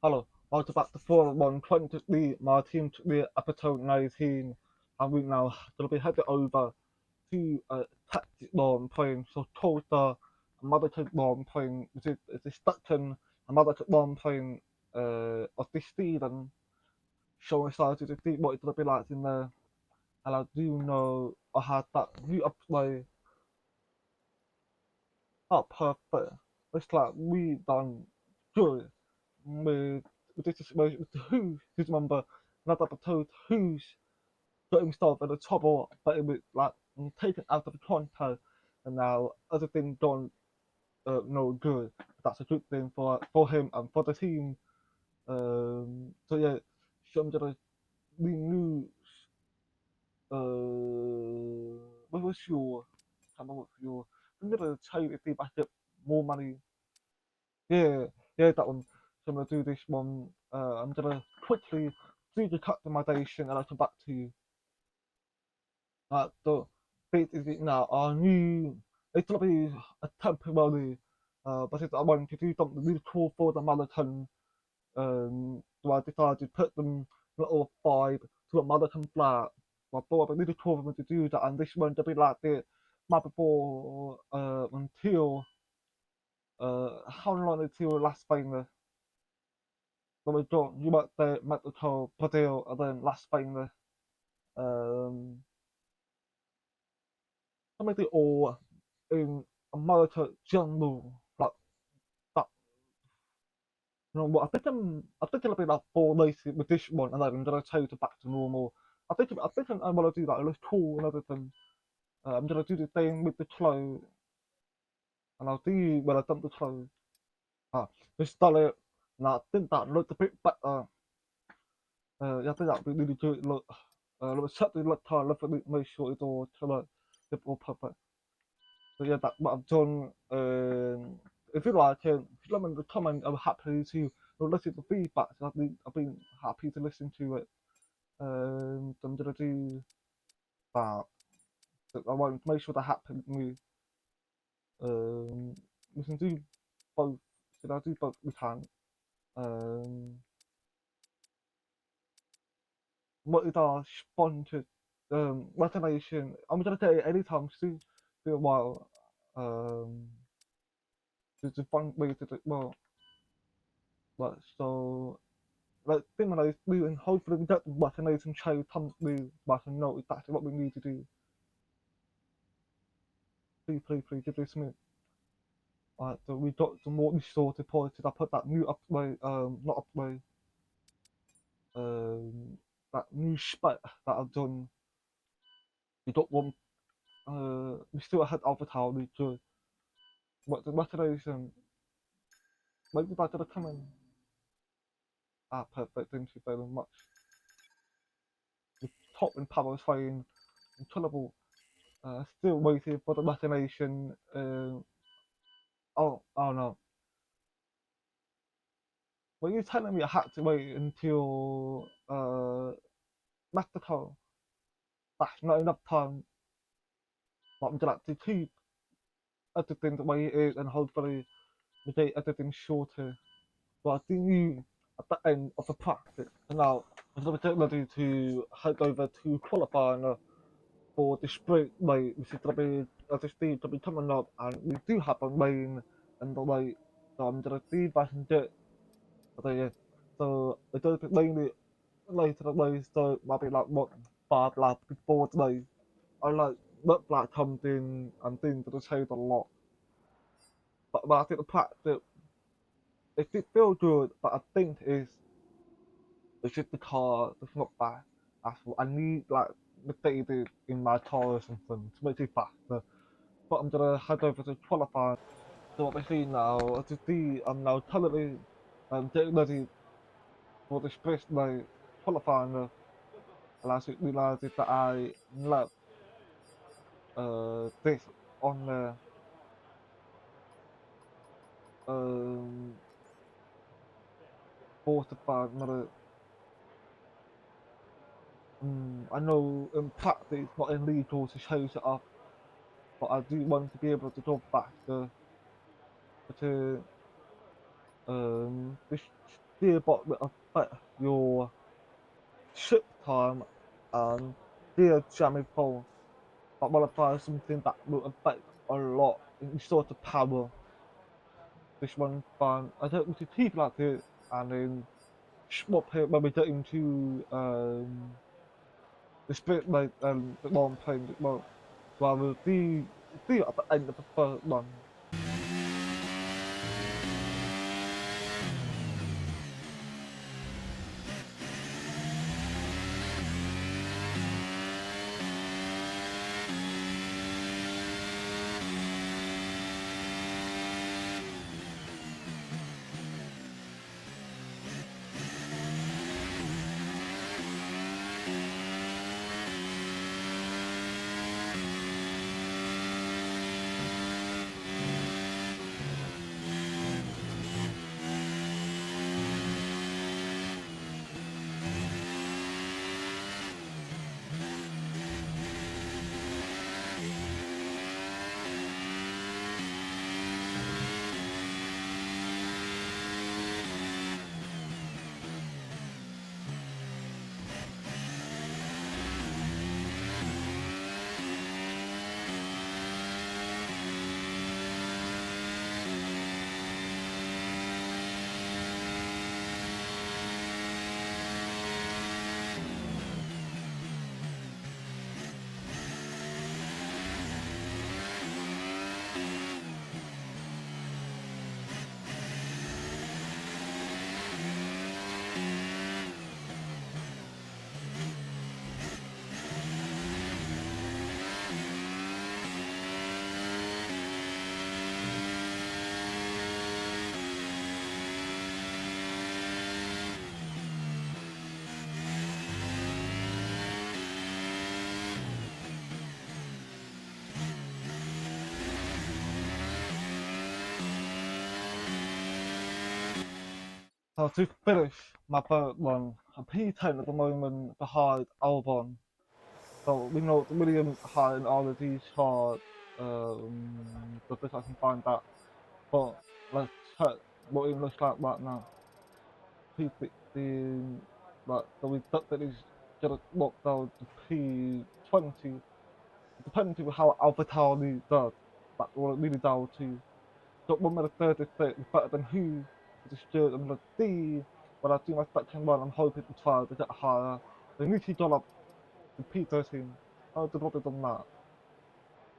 Hello, welcome back to Formula One 2023. My team took the episode 19, and we now going to be headed over to tactic lawn playing. So CODA, another tactic lawn playing, is it Stockton, another tactic lawn playing of this season, showing started to see what it's going to be like in there. And I do know I had that new upplay up perfect. It's like we done good with this situation with Hughes. Because remember, another episode, Hughes got himself in a trouble, but it was like taken out of context, and now everything done no good. That's a good thing for him and for the team. So yeah, so I'm gonna renew. What was your? I can't remember what your. I'm gonna try to see if I get more money. Yeah, yeah, that one. So I'm gonna do this one. I'm gonna quickly do the customization and I'll come back to you. So basically now our new it's gonna be a temporary but if I want to do something really cool for the marathon, so I decided to put them little five to a marathon flat. So I thought it'd be really cool for me to do that and this one to be like the map before until how long until last spring. So we got you might the Mexico, Brazil, and then Las Vegas. Um, something all in America general. Like that, you know what? I think it'll be like 4 races with this one, and then I'm gonna take it back to normal. I think I'm gonna do that. It looks cool and everything. I'm gonna do the same with the clothes, and I'll see when I dump the clothes. Just start it. And I think that looks a bit better. Yeah, I think that'd be really good. Look, let me set the look time. Let me make sure it's all to like, it's all perfect. So yeah, that's what I've done. If you like it, if you let me in the comment, I'm happy to listen to feedback. So I've been happy to listen to it. So I'm gonna do that. So I want to make sure that happens with me. We can do both. Should I do both? We can. Um, what is our sponsored recommendation? I'm gonna take it anytime soon. For a while. Um, it's a fun way to do well. But so like thing when I was doing, hopefully we get the vaccination child comes through, but I know exactly what we need to do. Please, give this me. Alright, so we got some more sorted policies. I put that new upway, not upway, um, that new spec that I've done. We got one, we still ahead of it how we do. But the vaccination, maybe that's gonna come in. Perfect, thank you very much. The top in power is fine, incredible. Still waiting for the vaccination. Oh no. Were you telling me I had to wait until Mexico? That's not enough time. But I'm gonna have to keep everything the way it is and hopefully we get everything shorter. But I think at the end of the practice, and now I'm gonna get ready to head over to qualifying for the sprint race, which is gonna be as I see to be coming up, and we do have a rain in the way, so I'm gonna see if I can get. But yeah, so it's gonna be mainly later away, so it might be like what 5 laps before today. I like look like comes in and things to the shade a lot. But I think the practice it did feel good, but I think it's just the car that's not bad. That's what I need like the data in my car or something to make it faster. But I'm gonna head over to qualify. So what we see now, as you see, I'm now currently getting ready for the sprint like qualifying. And I realised that I left this on the um, fortified another. I know in practice it's not illegal to chase it up, but I do want to be able to go faster to this. gearbox will affect your ship time and gear jamming fall. But modify something that will affect a lot in sort of power. This one fun. I don't want to keep like it and then swap it when we get into the split like the one playing the well rather the at the end of the first one. So to finish my third one, I'm P10 at the moment behind Albon. So we know it's Williams behind all of these hard the best I can find that. But let's check what it looks like right now. P16 but so we thought that is gonna walk down to P20 depending on how Alpha Tauri does. That's what it really down to. So one minute 36 is better than Hughes, which is third and the D. When I do my second one, I'm hoping to try to get higher. They need to go up to P13. I did not done that.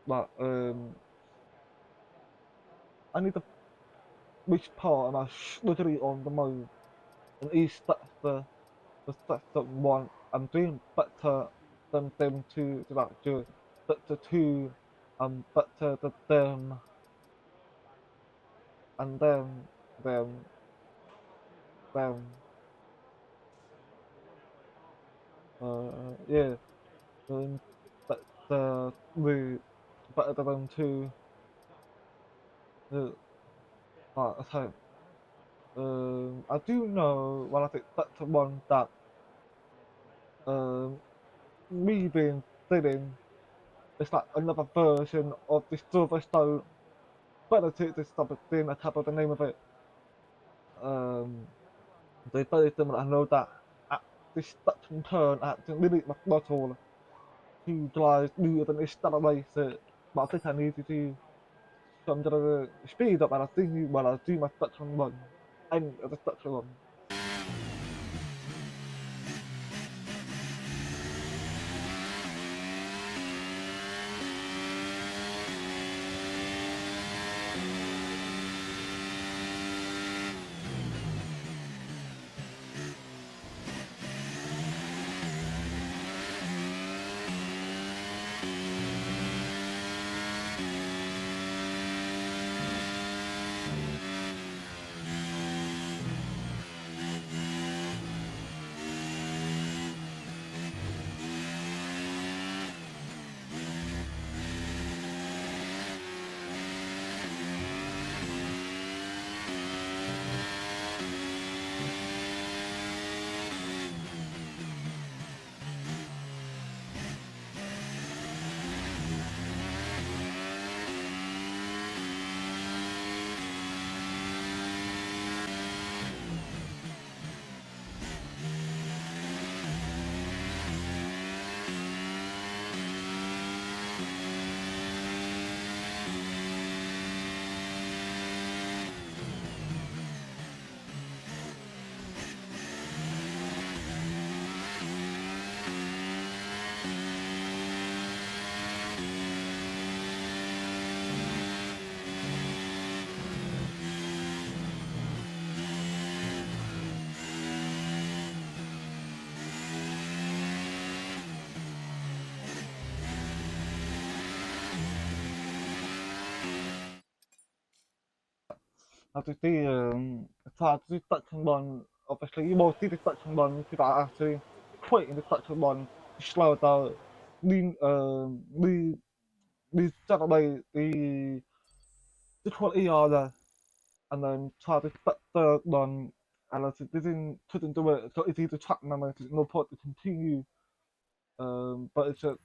But I need to reach part and I literally on the mode. And each that's that's the one I'm doing better than them to like do better two better than them and them them yeah. But the better than two so I do know when I think that's the one that um me being thinning it's like another version of this Silverstone better to this type of thing I can't remember the name of it um they both them I know that at this touch and turn I had to limit my throttle to drive smoother than this start race but I think I need to do some sort of speed up and I think when I do my touch and run and the touch and run. to see tried to touch and run. Obviously, you will see the touch and run because I actually quit in the touch and run to slow down. The Saturday the 20 yarder and then try to touch the run and I couldn't do it. So it's easy to track them and there's no point to continue. But it's just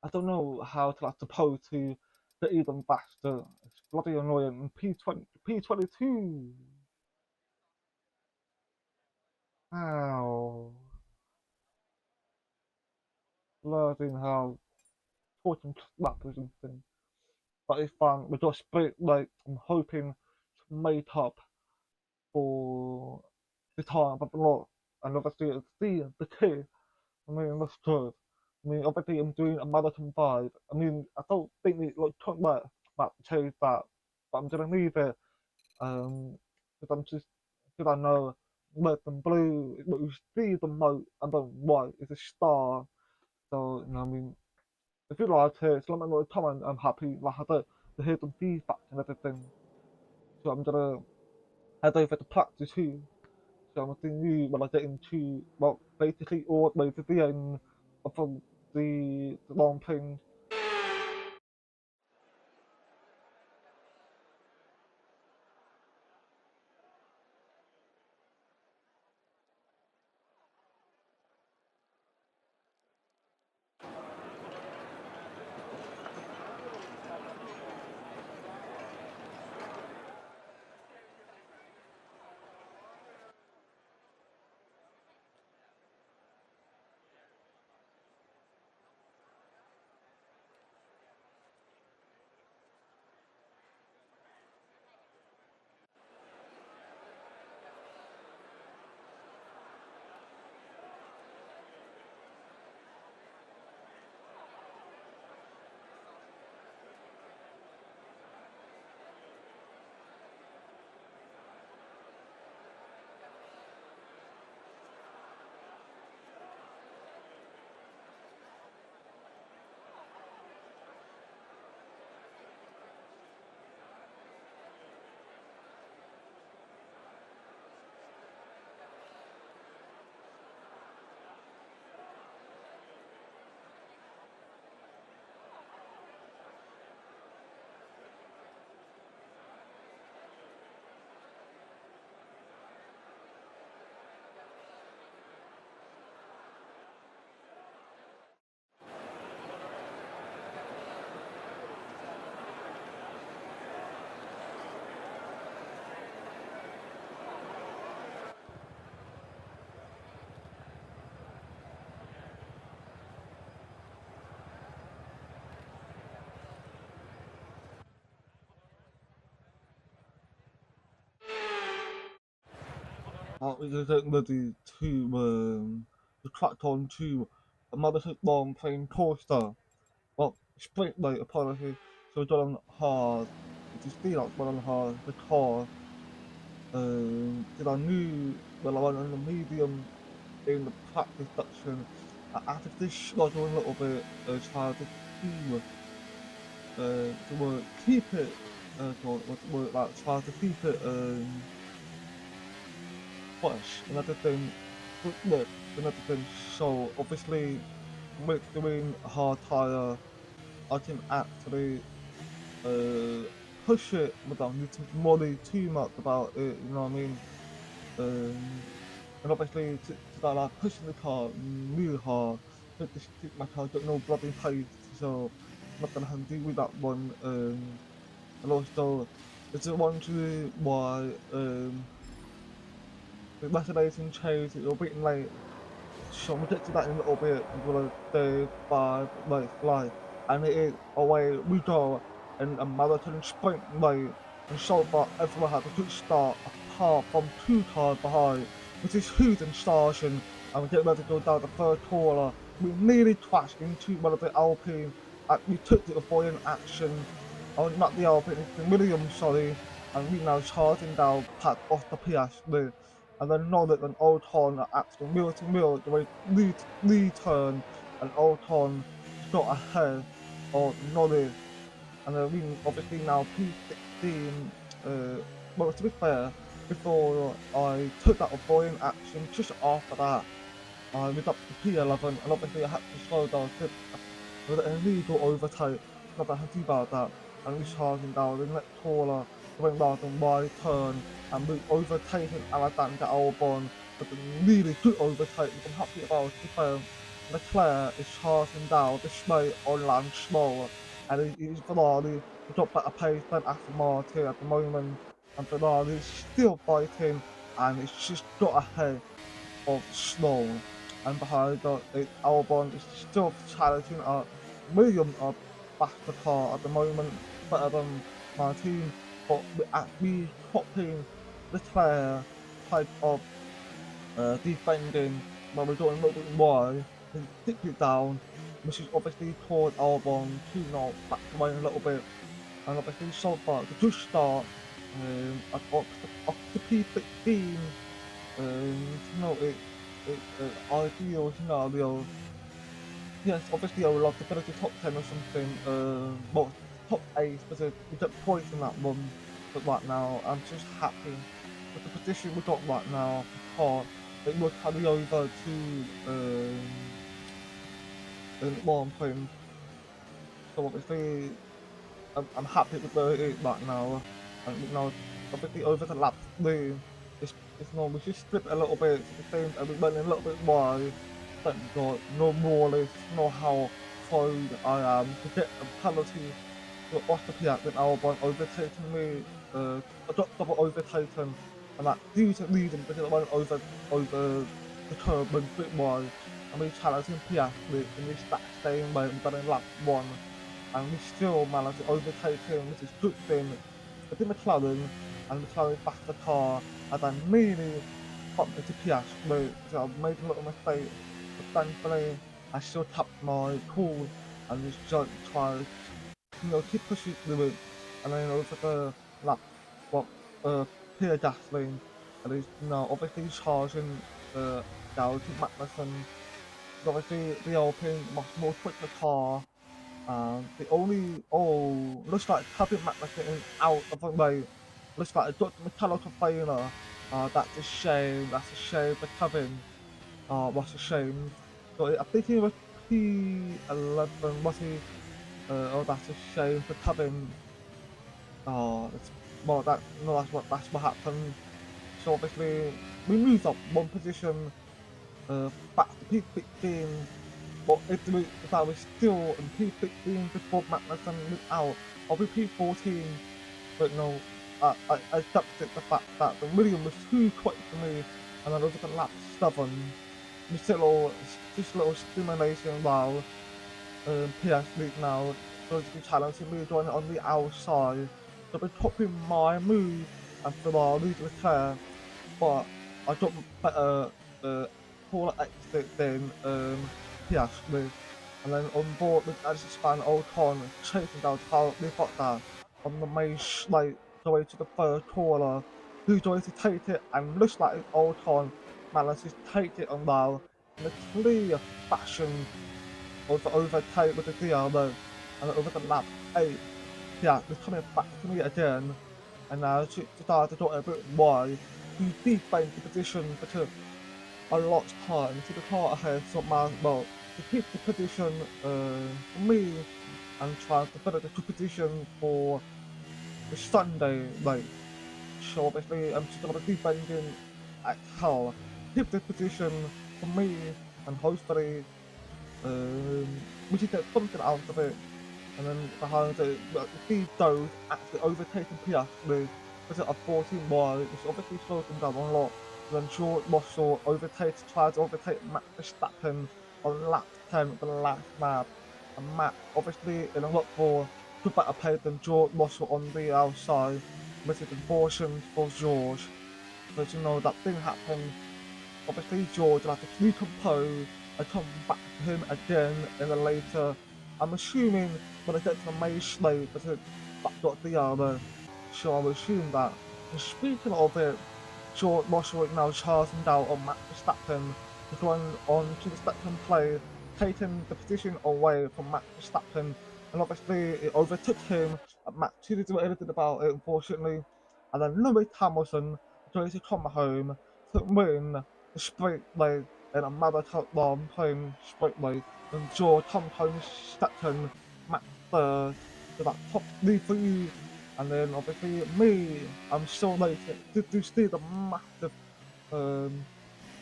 I don't know how to like suppose to get even faster. It's bloody annoying. P22. Ow. Bloody hell. Talking slappers and things. But it's fun. We just split like I'm hoping to make up for the time I've lost. And obviously it's the kid. I mean that's good. I mean obviously I'm doing a marathon 5. I mean I don't think it like talk about change that. But I'm gonna leave it. Because I'm just because I know red and blue, what you see the most, and then white is a star. So you know, I mean, if you like it, it's like my time, I'm happy. Like I to hear some feedback and everything. So I'm gonna head over to practice too. So I'm seeing you when I get into well, basically all the way to the end of the long thing. We're getting ready to crack on to another long playing coaster. Well, sprint like apology. So we're done hard. It is still not done hard because that I knew when I went on the medium in the practice section, I added this schedule a little bit, try to keep keep it like try to keep it fresh and everything. Look, and everything. So obviously, with doing a hard tire, I can actually uh, push it without need to worry too much about it. You know what I mean? Um, and obviously, to like pushing the car really hard, make my car got no bloody pace, so I'm not gonna have to deal with that one. And also, it's one to why the reservation chose it a bit late. So we'll get to that in a little bit. We're gonna do 5 race flight, and it is away we go in a marathon sprint race. And so far, everyone had a good start, apart from 2 cars behind, which is Hughes and Sargent. And we get ready to go down the third corner. We nearly crashed into one of the Alpine. We took the avoiding action. Oh, not the Alpine, it's the Williams, sorry. And we now charging down past off the Piastri and then Nordic and Alton are actually wheel to wheel the way return and Alton got ahead of Nordic and then we obviously now P6 15. Well, to be fair, before I took that avoiding action, just after that, I was up to P11, and obviously I had to slow down to with an illegal overtake. Not that I do about that, and we charging down the next taller, going round on my turn, and we overtaking Alexander Albon with a really good overtake, which I'm happy about. To be fair, Leclerc is charging down the straight on land slow, and he's Ferrari with a better pace than Aston Martin at the moment, and Ferrari is still fighting, and it's just got ahead of Snow, and behind Albon is still challenging William faster car at the moment, better than my team, but we copying Leclerc type of defending where we're going a little bit wide, then dip it down, which is obviously caused Albon to not back away a little bit, and obviously so far the good start up to P15. No, ideal scenario. Yes, obviously I would love to finish the top 10 or something. Well, top 8 because we got points in that one. But right now, I'm just happy with the position we got right now because it will carry over to one point. So obviously, I'm happy with where it is right now. And now, obviously, over the lap 3, it's normal. Just strip it a little bit to the same, and we went a little bit wide. Thank God, no more less, know how close I am to get a penalty to off the Piat with Albon overtaking me, a double overtaken, and that due to reason because I went over the curb went a bit wide, and we challenging Piastri in this that same way, we got in lap 1, and we still managed to overtake him, which is good thing. I think McLaren and McLaren backed the car, and I nearly bumped into Piastri, so I made a little mistake, but thankfully I still kept my cool and just tried keep pushing through it, and then over the lap, what, Pierre Gasly, and he's now obviously charging down to Magnussen. Obviously, the Alpine much more quicker car, and the only, looks like Kevin Magnussen is out of the way. Looks like a got the mechanical failure. That's a shame. That's a shame for Kevin. What's a shame. So I think he was P11. Was he? That's a shame for Kevin. It's well, that's what happened. So obviously, we moved up one position, back to P15. But if I was still in P15 before Magnussen moved out, I'll be P14. But no, I accepted the fact that the William was too quick for me, and I was at lap 7. Just a little stimulation while PS League now going to be challenging me doing it on the outside. So I've been copying my move and Ferrari to Leclerc, but I got better taller exit than Piastri. And then on board with as span Ocon chasing down how they got that on the main straight going to the third corner. Who's going to take it and looks like it's Ocon manages to take it on now in a clear fashion overtake with the Diallo and over the lap 8. Yeah, they're coming back to me again, and now she started to go a bit wide. You defend the position because a lot of time to the car ahead, so well, to keep the position for me and try to better the good position for the Sunday race. So obviously I'm just gonna be defending at hell. Keep the position for me and hopefully we should get something out of it. And then behind it, these those actually overtaking Piastri was at a 14 wide, which obviously slows them down a lot. And then George Russell tried to overtake Max Verstappen on lap 10 the last lap. And Max obviously in a lot more good better pace than George Russell on the outside, which is unfortunate for George. But you know that didn't happen. Obviously George will have to recompose and come back to him again in the later. I'm assuming when I get to the main slate, because that got the other. So I will assume that. And speaking of it, George Russell is now charging down on Max Verstappen, going on to the second play, taking the position away from Max Verstappen, and obviously it overtook him Matt didn't do anything about it, unfortunately. And then Louis Hamilton tried to come home to win the sprint race in a marathon time sprint race. And George sometimes second, Matt third, to that top three. And then obviously me, I'm so late to see the massive um,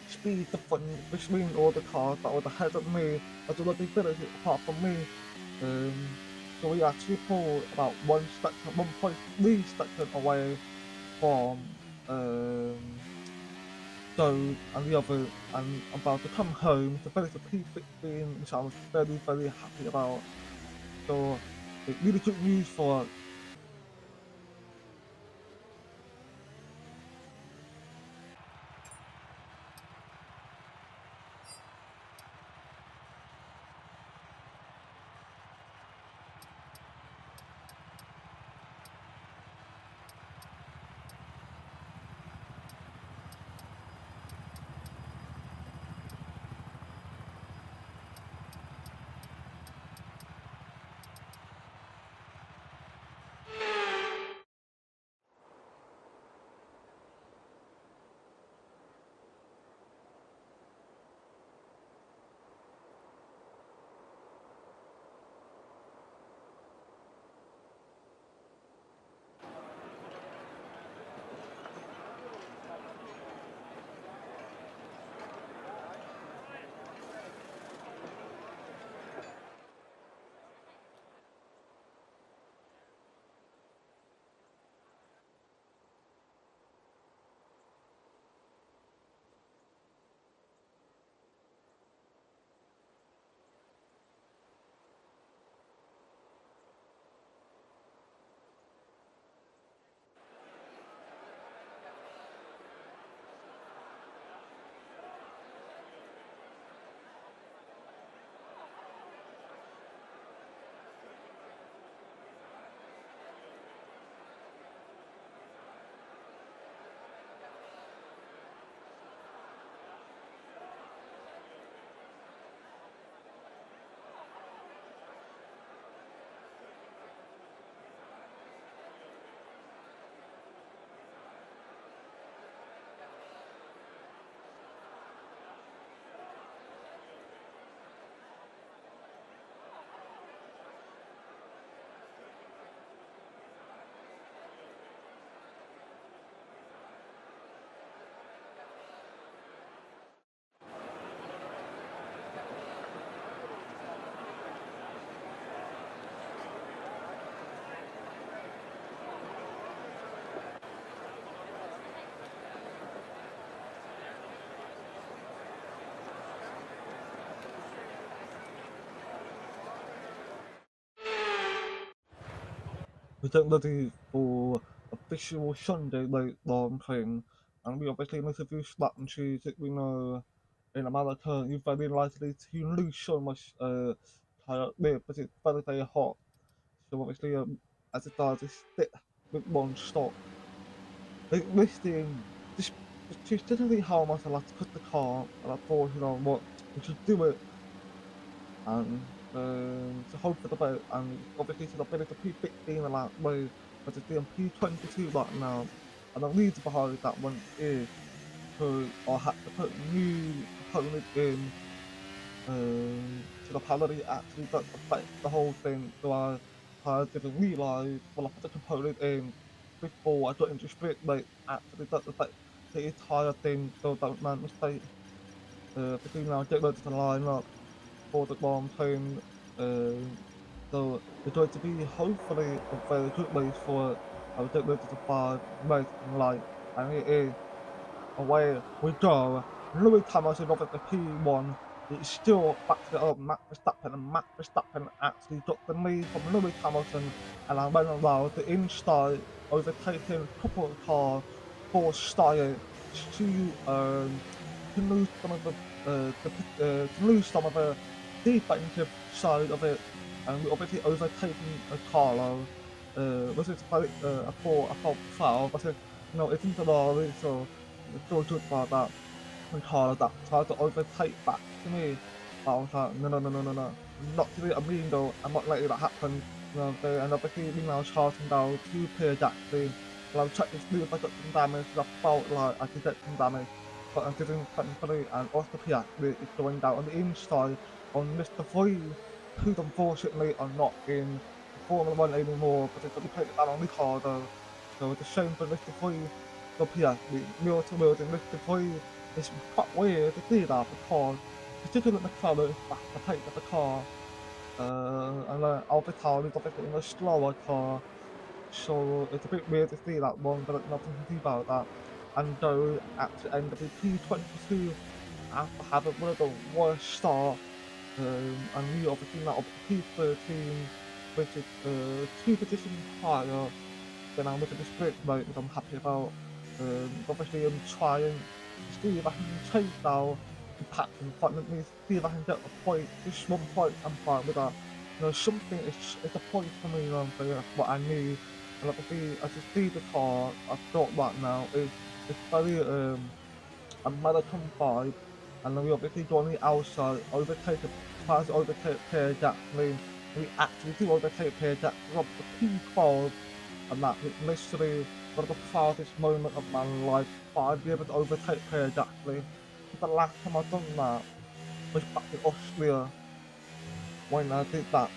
speed difference between all the cars that were ahead of me, as well as the ability apart from me. Um, so we actually pulled about 1.3 seconds away from Joe and the other, and about to come home to finish the P16, which I was very, very happy about. So it's really good news for we get ready for official Sunday night long thing, and we obviously miss a few slap and cheese that we know in America you're very likely to lose so much tire there, but it's very, very hot. So obviously as it does, it's stick with one stop. Like listing just just didn't really how much I like to cut the car, and I thought, you know what, we should do it and to hope for the boat, and obviously to the ability to P16 a lot way, but it's the P22 right now, and the reason behind that one is because I had to put new component in to the panel that actually does affect the whole thing, so I didn't realise when I put the component in before I got into split, like actually does affect the entire thing, so don't make mistake. Between now get ready to line up for the long term. So it's going to be hopefully a very good race for our get ready to five race light, and it is away we go. Louis Hamilton over the P1. It's still back to the Max Verstappen, and Max Verstappen actually got the lead from Louis Hamilton, and I went around the inside, overtaking a couple of cars for style to lose some of to lose some of the defensive side of it, and we obviously overtaking a Carlo. Was it I thought foul, but no, it's in Ferrari, so still good about that. And Carlo that tried to overtake back to me. But I was like, no, no, no, no, no, no. Not to be a mean though, I'm not letting that happen. and obviously we now charting down two pair Jackson. Well, I've checked this if I got some damage, I felt like I did get some damage, but I didn't come through, and also Piastri is going down on the inside on Mr. Free, who unfortunately are not in Formula 1 anymore, but they've got to take it down on the CODA. So it's a shame for Mr. Free, for Piastri, wheel to wheel, and Mr. Free. It's quite weird to see that because particularly McLaren is back to take the car. And Alpha Town is obviously in a slower car, so it's a bit weird to see that one, but nothing to do about that. And though at the end of the P22, after having one of the worst start, and we obviously now up to P13, which is two positions higher than I'm with the sprint mode, which I'm happy about. Obviously I'm trying to see if I can chase down the pack in front of me, see if I can get a point, just 1 point, I'm fine with that. Something is a point for me, so that's what I need. And obviously, I just see the car, I thought right now, it's very, a marathon vibe, and then we obviously go on the outside, overtake, tries to overtake Pierre Jackson, we actually do overtake Pierre Jackson up the P12, and that was literally one of the proudest moments of my life, but I'd be able to overtake Pierre Jackson. The last time I've done that was back in Austria, when I did that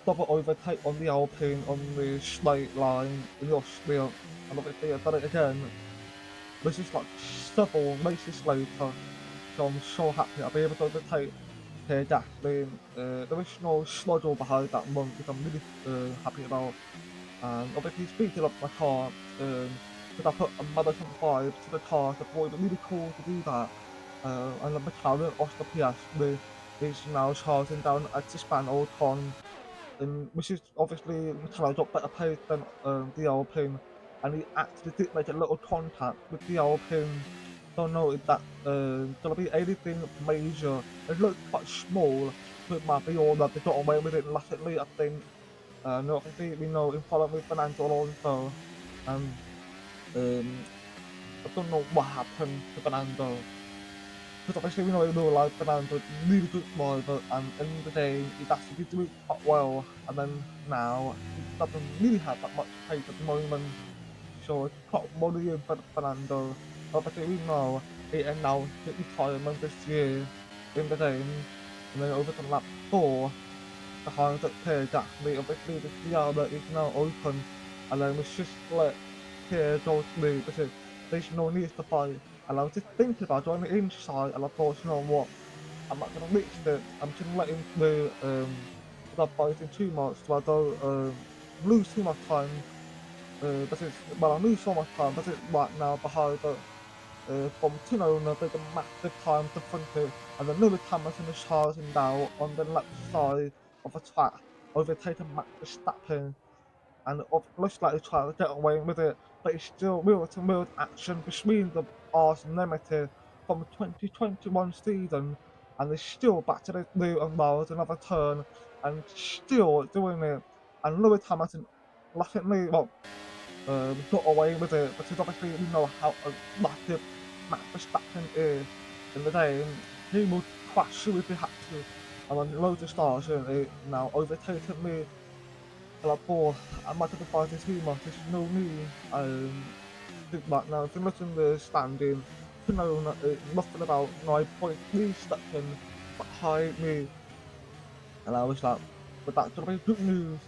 double overtake on the Alpine on the straight line in Austria, and obviously I've done it again. This is like several races later, so I'm so happy I'll be able to overtake Pierre Jackson. There is no schedule behind that one, which I'm really happy about. And obviously speaking of my car, because I put a marathon vibe to the car, so I thought it was really cool to do that. And the McLaren Oscar Piastri is now charging down at the Spaniel con, and which is obviously McLaren got better pace than the Alpine, and he actually did make a little contact with the Alpine. Don't know if that gonna be anything major. It looks quite small, so it might be all that they got away with it lastly, I think. No, obviously we know in following with Fernando Alonso, and um, I don't know what happened to Fernando. Because obviously we know in real life Fernando's really good driver, and in the day he's actually doing quite well, and then now he doesn't really have that much pace at the moment. So it's quite worrying for Fernando. Obviously we know he announced his retirement this year in the game, and then over to lap 4, behind the Pierre Jackson, obviously the Giada is now open, and then it's just let Pierre go through because there's no need to fight. And I was just thinking about going inside, and I thought, you know what, I'm not gonna risk it. I'm just gonna let him through without fighting too much, so I don't lose too much time. Because well, I lose so much time, but it's right now behind the from Tinona, there's a massive time difference, and another Hamilton is charging now on the left side of the track, overtaking Max Verstappen, and looks like he's trying to get away with it, but it's still wheel-to-wheel action between the R's Limited from the 2021 season, and they're still back to the new and miles another turn, and still doing it, and Lewis Hamilton, luckily, well, got away with it because obviously we know how massive Max Verstappen is in the game. He would crash through if he had to. And then loads of stars now overtaking me. And I thought I might have to fight this humour. There's no need. Think right now, if you look in the standing, you know, nothing about 9.3 seconds behind me. And I was like, but that's gonna be good news.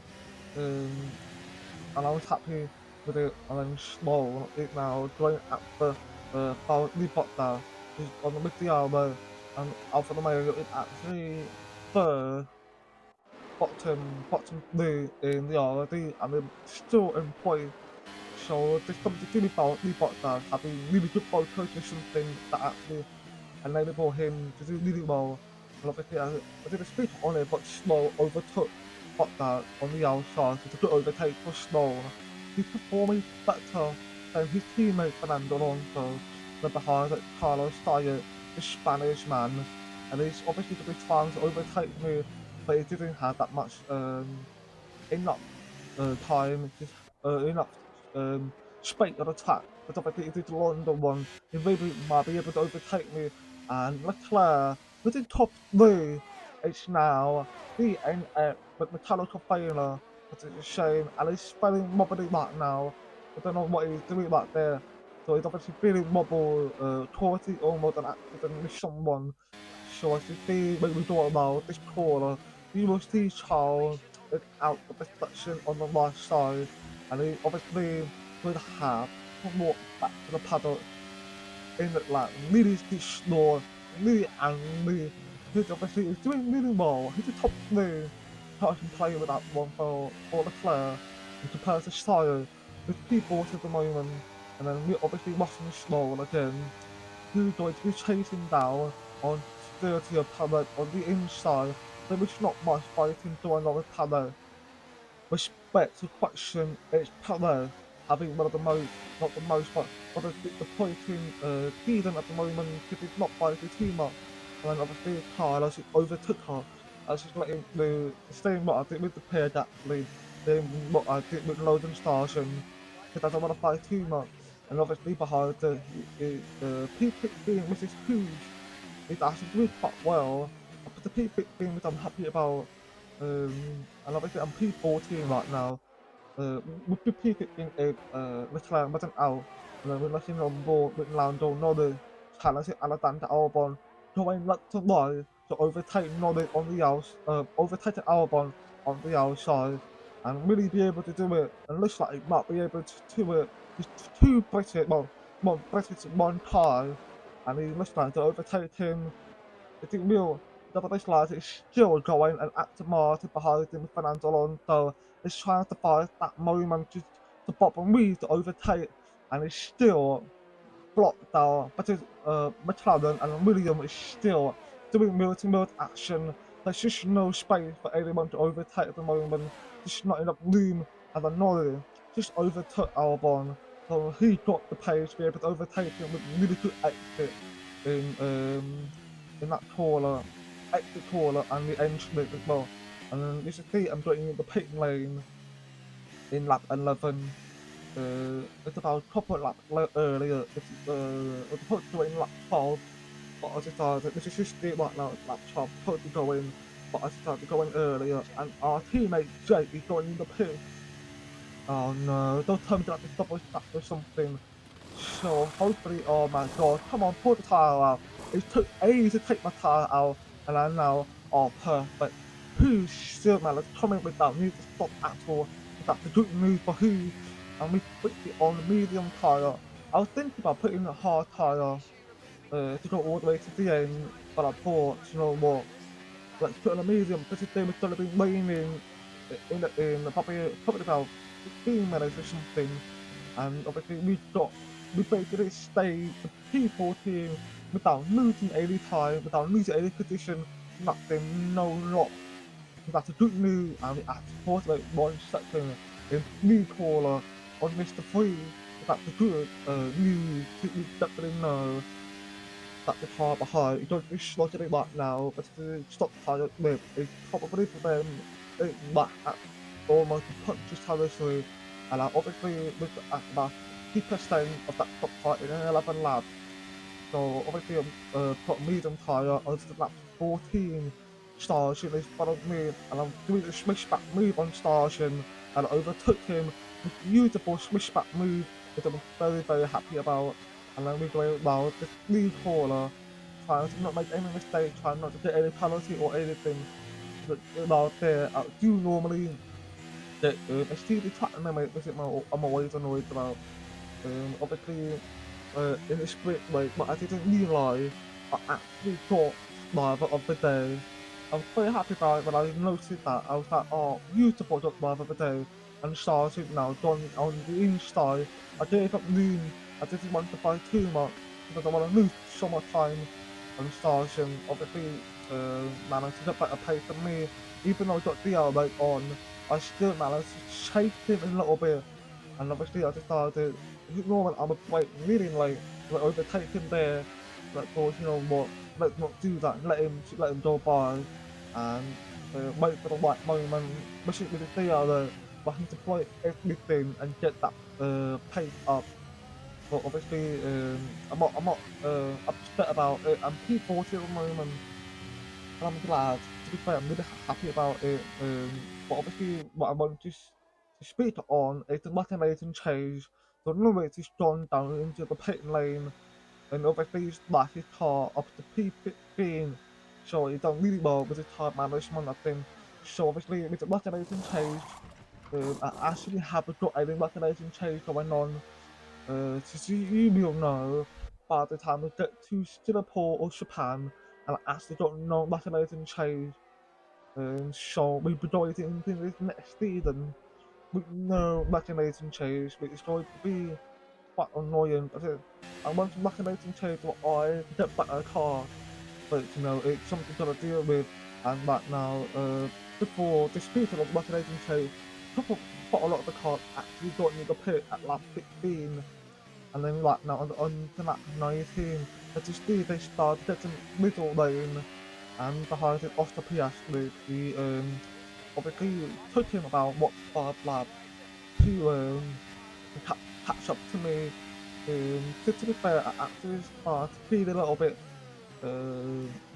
Um, and I was happy with it, and then small it now going after Paul Potter is on with the armor, and Alpha Romeo is actually third bottom three in the RD, and they're still in point. So this competition about the Potter having really good ball coach is something that actually enable him to do really well. And obviously, I did a speed on it, but Snow overtook Potter on the outside, so it's a good overtake for Snow. He's performing better than his teammate Fernando Alonso, the behind it, Carlos Sainz, the Spanish man, and he's obviously going to be trying to overtake me, but he didn't have that much enough time, just enough space on the track. But obviously, if it's the London one, he maybe might be able to overtake me. And Leclerc, within top three, it's now DNF with mechanical failure. It's a shame, and he's feeling mobbing back now. I don't know what he's doing back there. So he's obviously feeling mobile, torty almost an accident with someone. So as you see when we talk about this caller, you will see Charles out of the section on the right side, and he obviously will have to walk back to the paddock in the like really snore, really angry. He's obviously he's doing really well. He's a top three person player with that one for the Flair and compared to Shire with people at the moment. And then we're obviously watching Small again, who's going to be chasing down on 30 of pallet on the inside. There was not much fighting to another pallet respect to question its power, having one of the most, not the most, but one of the disappointing season at the moment because it's not fighting too much. And then obviously Tyler, she overtook her. She's letting the same what I did with the pairs actually, same what I did with Logan Starsham, because I don't want to fight too much. And obviously behind the P16, Mrs. Hughes, is actually doing quite well. But the P16 which I'm happy about, and obviously I'm P14 right now. With the P15 Leclerc wasn't out, and then we're looking on board with Lando Norris, challenging Alexander Albon, going left to right to overtake Norris on the overtaking Albon on the outside, and really be able to do it. And looks like he might be able to do it. There's two British, well, one British, one Thai, and he looks like to overtake him. I think real the lad is still going and Aston Martin behind him, Fernando Alonso is trying to find that moment to Bob and Reed to overtake, and is still blocked down, but his McLaren and William is still doing mill-to-mill action. There's just no space for anyone to overtake at the moment. There's not enough room, and the Norris just overtook Albon, so he got the pace to be able to overtake him with really good exit in um in that corner, exit corner and the entrance as well. And then you should see I'm getting in the pit lane in lap 11. It's about a couple of laps earlier. It's supposed to go in lap 12, but I decided this is just it right now. It's lap 12, supposed to go in, but I decided to go in earlier. And our teammate Jake is going in the pit. Oh no, don't tell me that to double stack or something. So hopefully, oh my god, come on, pull the tire out. It took ages to take my tire out, and I now, oh perfect. Who's still man, let's comment with that, need to stop at all. That's a good move for who, and we put it on the medium tire. I was thinking about putting a hard tire to go all the way to the end, but I thought, you know what, let's put on a medium because they were going to be raining in probably about 15 minutes or something, and obviously we basically stayed the P14 without losing any time, without losing any position, nothing, no loss. That's a good news, and we actually paused about 1 second in new caller on Mr. Free. That's a good news to definitely know that the car behind. You don't be slotted it right now, but the stop tire whip is probably for them back at almost punches territory. And obviously with about 50% of that top tire in an 11 lap. So obviously put medium tire on the lap 14 Starship is followed me, and I'm doing a smash back move on Starship and overtook him with beautiful smash back move, which I'm very very happy about. And then we go around this lead corner, trying to not make any mistakes, trying not to get any penalty or anything. But around there, I do normally get a steady track limit, which I'm always annoyed about. Obviously, in the split race, but I didn't realise I actually got driver of the day. I was very happy about it when I noticed that. I was like, oh, beautiful got driver of the day. And started now done on the inside. I gave up room. I didn't want to buy too much because I want to lose so much time. And starting obviously managed to get better pace than me. Even though I got DL late on, I still managed to chase him a little bit. And obviously I decided normally I would wait really late, like overtake him there, like thought, you know what, let's not do that, let him go by, and wait for the right moment, especially with the DRO, but I need to play everything and get that pace up. But obviously, I'm not upset about it. I'm P40 at the moment, and I'm glad. To be fair, I'm really happy about it. But obviously, what I want to speak on is the motivating change. So Lewis is gone down into the pit lane, and obviously he's slashed his car up to P15. So he's done really well with his tire management, I think. So obviously, with the motivating change, I actually have a good idea motivating change going on. So you will know by the time we get to Singapore or Japan, and I actually don't know motivating change. So we projected into this next season with no mechanism change, which is going to be quite annoying. I want some mechanism change so I get back a car, but it's something to deal with. And right now, before this season of mechanism change, quite a lot of the cars actually got into the pit at lap 16. And then right now on to lap 19, as you see they started getting middle lane and behind it off the Piastri. Obviously took him about what 5 laps to catch up to me. To be fair, I actually started feeling a little bit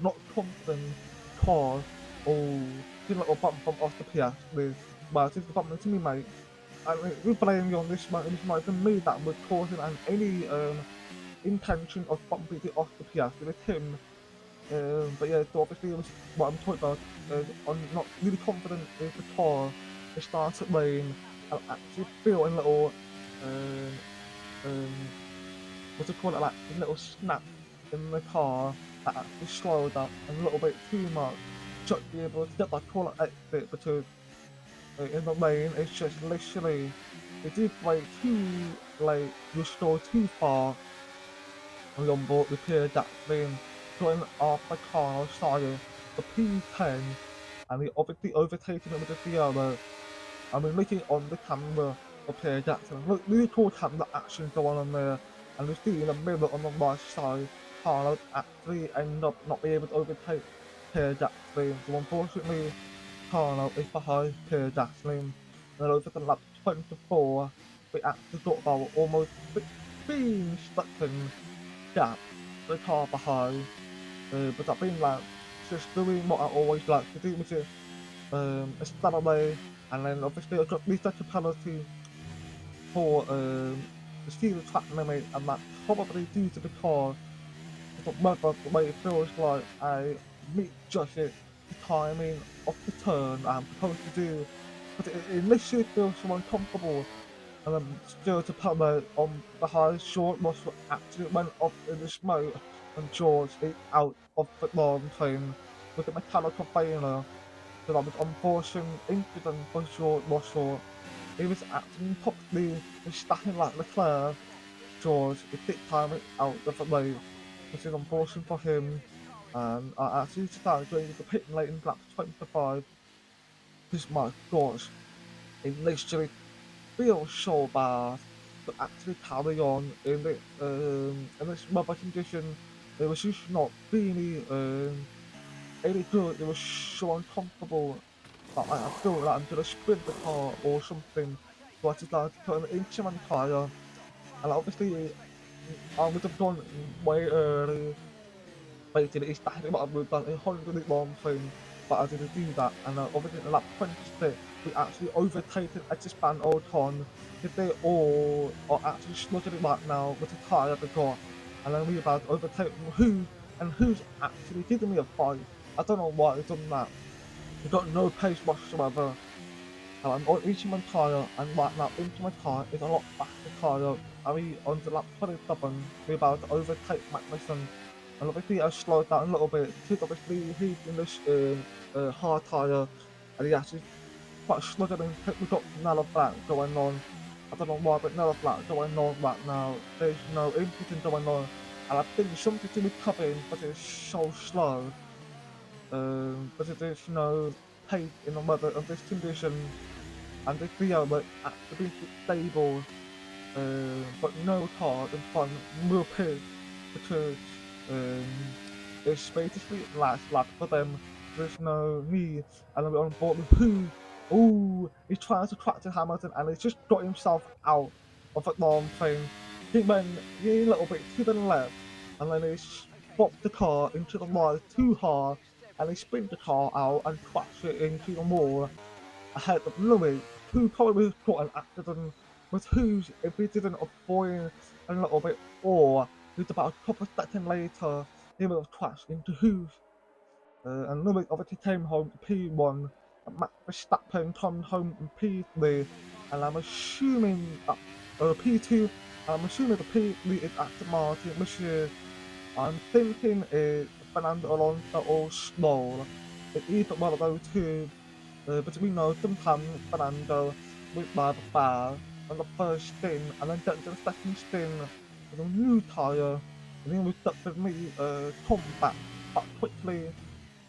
not confident because feeling a little bump from off the Piastri. Well, it's the bump into me, mate. And we blame you on this one. It's not even me that was causing any intention of bumping it off the Piastri with him. But yeah, so obviously it was what I'm talking about. I'm not really confident with the car. It started lane. I actually feel a little, um, um, what's it called, like a little snap in the car that actually slowed up a little bit too much. Just to be able to get that corner exit because in the lane it's just literally, if you brake too late, you slow too far, and on board repair that lane, going off the car side, the P10, and he obviously overtaking him with the other. I mean, looking on the camera of Pierre Jackson, look, really cool camera action going on there, and you see in the middle on the right side, Carlos actually end up not being able to overtake Pierre Jackson. So unfortunately, Carlos is behind Pierre Jackson. And over the lap 24, we actually got about almost 15 seconds gap the car behind. But that being like just doing what I always like to do, which is a Saturday, and then obviously I got reset a penalty for the steal track limit, and that's probably due to the car. But whether the way it feels like I misjudged it, the timing of the turn I'm supposed to do, but it initially feels so uncomfortable. And then still to put my on the high short muscle actually went up in the smoke and George it out of the long thing with a mechanical failure. So that was unfortunate incident for George Russell. He was acting properly and stacking like Leclerc. George it did time it out of the way, which is unfortunate for him. And I actually started going to the pit late in lap 25. This my gosh, it literally feel so bad, but actually carry on in this weather condition. It was just not really any good. It was so uncomfortable that I feel like I'm gonna sprint the car or something. So I just like to put an inch in my tire, and obviously I would have gone way early. Basically, it's exactly what I would have done, 100 long thing, but I didn't do that. And obviously in lap 26, we actually overtaken Etienne Ocon. If they all are actually slugging it right now with the tyre they've got. And then we about to overtake Hughes, and Hughes actually giving me a fight. I don't know why he's done that. He's got no pace whatsoever. And I'm on each of my tyre, and right now into my tyre is a lot faster tyre. I mean, on the lap 27, we're about to overtake Magnussen. And obviously I slowed down a little bit because obviously he's in this hard tyre, and he actually quite slugging and we got another flat going on. I don't know why, but another flat going on right now. There's no inputting going on, and I think something to be coming, but it's so slow. But there's no pace in the weather of this condition, and this video like actually stable, but no car in front will piss because um, it's basically last lap for them. There's no need, and we're on board with who? Ooh, he's trying to crack to Hamilton, and he's just got himself out of that long thing. He went a little bit to the left, and then he swapped the car into the right too hard, and he spun the car out and crashed it into the wall. ahead of Louis, who probably caught an accident with Hughes if he didn't avoid a little bit, or with about a couple of seconds later, he would have crashed into Hughes. And Louis obviously came home to P1, and Max Verstappen came home in P3, and I'm assuming that P2, I'm assuming the P3 is Aston Martin, which is, I'm thinking is Fernando Alonso or Stroll. It's either one of those two, but we know sometimes Fernando would rather fail on the first spin and then get to the second spin with a new tyre, and then we stuck with me come back quickly,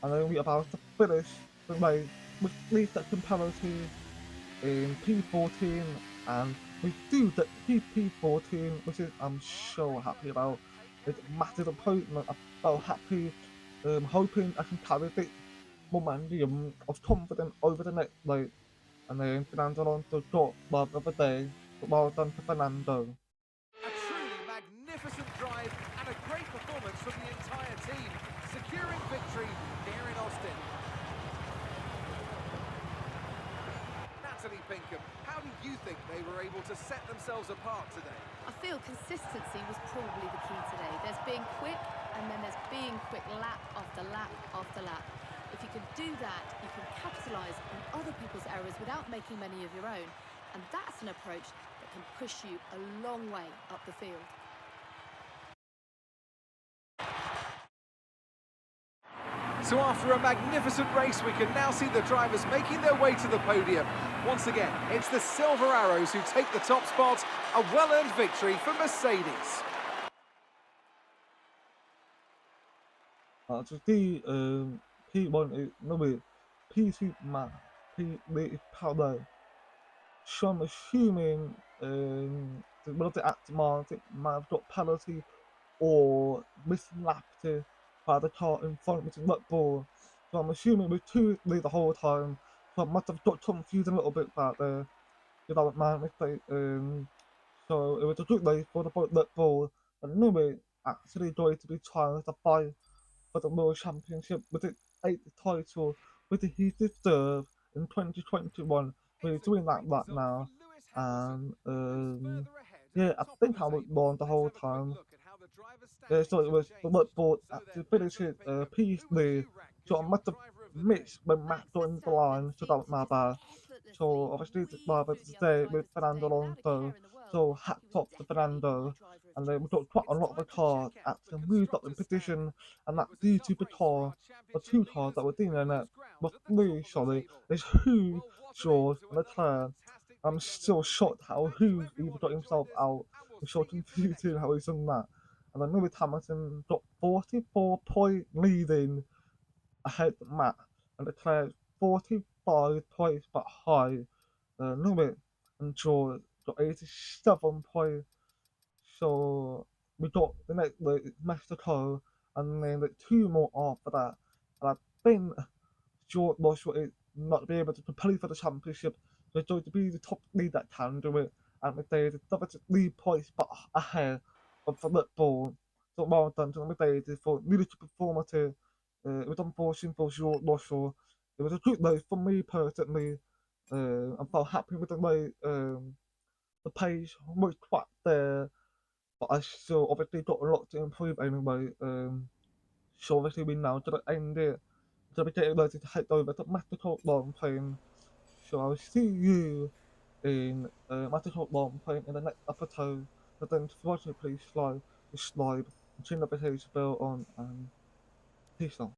and then we about to finish the race with 3 second penalty in P14, and we do get P14, which is I'm so happy about. It's a massive appointment. I'm so happy, hoping I can carry this momentum of confidence over the next race, and then Fernando Alonso got love of the day. So well done to Fernando. A truly magnificent drive and a great performance from the entire team, securing victory here in Austin. Natalie Pinkham, how do you think they were able to set themselves apart today? I feel consistency was probably the key today. There's being quick, and then there's being quick lap after lap after lap. If you can do that, you can capitalise on other people's errors without making many of your own. And that's an approach that can push you a long way up the field. So after a magnificent race, we can now see the drivers making their way to the podium. Once again, it's the Silver Arrows who take the top spot, a well-earned victory for Mercedes. Today, P1 is no wait, P2 ma, P3 is powder. So I'm assuming one of the Aston Martin might have got penalty or mislapped by the car in front, which is Red Bull. So I'm assuming with 2 the whole time. So I must have got confused a little bit back there. You know, my mistake. So it was a good race for the Red Bull, but Louis actually going to be trying to fight for the World Championship with its 8th title, which he deserved in 2021. We're doing that right now, and yeah, I think I was wrong the whole time. So it was the Red Bull actually finishes P3, so I must have missed when Matt joined the line, so that was my bad. So obviously the driver today with Fernando Alonso, so hats off to Fernando. And then we got quite a lot of the cars actually moved up in position, and that due to the car, the 2 cars that were doing it, well 3 sorry, is who George and Leclerc. I'm still shocked how who even got himself out. I'm so confused how he's done that. And then Lewis Hamilton got 44-point leading ahead of Matt, and Leclerc 45 points behind. Lewis and George got 87 points. So we got the next like Mexico, and then like 2 more after that. And I think George Russell is not be able to play for the championship. So it's going to be the top lead that can do it. And Mercedes is 3 points ahead of the Red Bull. So well done to Mercedes for leadership performance here. It was unfortunate for George Russell. It was a good race for me personally. I'm so happy with the way the pace was quite there, but I still obviously got a lot to improve anyway. So obviously we now to end it. So we're getting ready to head over to Mexico long playing. So I'll see you in Mexico long playing in the next episode. But then to watch it, please slide, subscribe, and turn the notification bell on, and peace out.